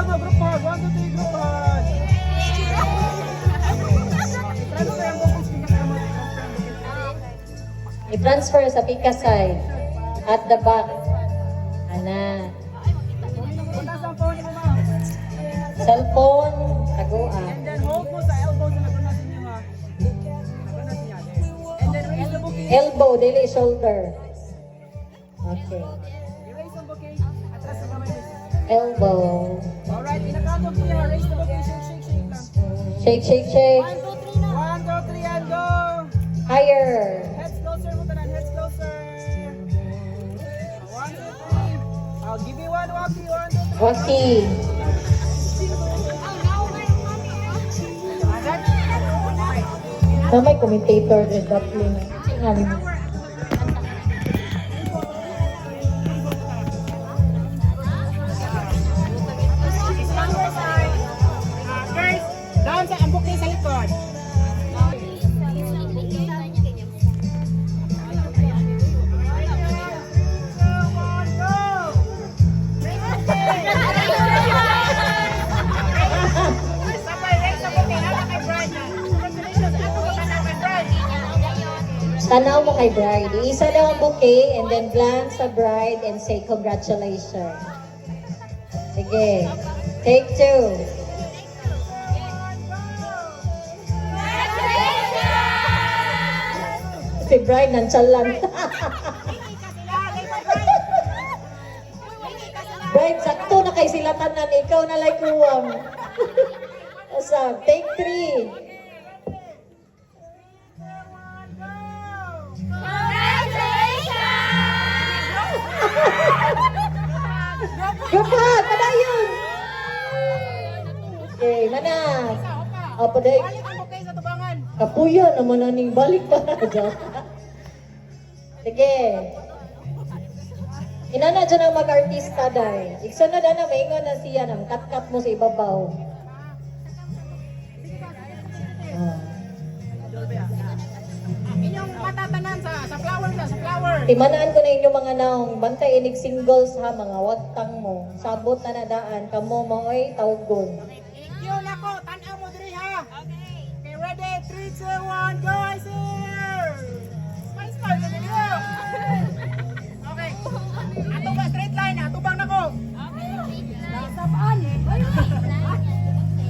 hug mo, group hug. 1, 2, 3, group hug. I-transfer sa pika side. At the back. Ana. Cellphone. Taguan. And then hold mo sa elbow sa nagunasin niyo ha. Nagunasin niya. And then raise the bouquet. Elbow, dili shoulder. Okay. I-raise the bouquet. Atras sa kamay mo. Elbow. Alright, in-account of here. Raise the bouquet. Shake, shake, shake lang. Shake, shake, shake. 1, 2, 3 and go. Higher. Heads closer mo tanan. Heads closer. 1, 2, 3. I'll give you one, Waki. 1, 2, 3. Waki. Na may commentator din dapat na. Guys, down sa ambok kayo sa likod. Tanaw mo kay bride. Isa lang ang bouquet and then glance sa bride and say congratulations. Sige. Take 2. Si bride nonchalant. Bride, sakto na kay sila tanan. Ikaw na like uwang. Asa, take 3. Gapat! Padayon! Okay, manas. O, paday. Balik ang bouquet sa tubangan. Kapuya naman na ning balik pa. Sige. Inana dyan ang mag-artista dahil. Iksunod na maingon na siya nang kat-kat mo sa ibabaw. Oh. Inyong matatanan sa flower sa flower. Timanaan ko na inyong mga naong bantay inig singles ha, mga wagtang mo. Sabot na nadaan, kamo mo ay tawgon. Yun ako, tanaw mo diri ha. Okay, ready? 3, 2, 1, go! I see here! Smile, smile, dali nyo! Okay. Ato ba, straight line, atubang na ko. Nasabaan.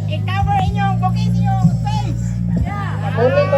I-cover inyong bouquet, inyong face. Yeah. Muli ko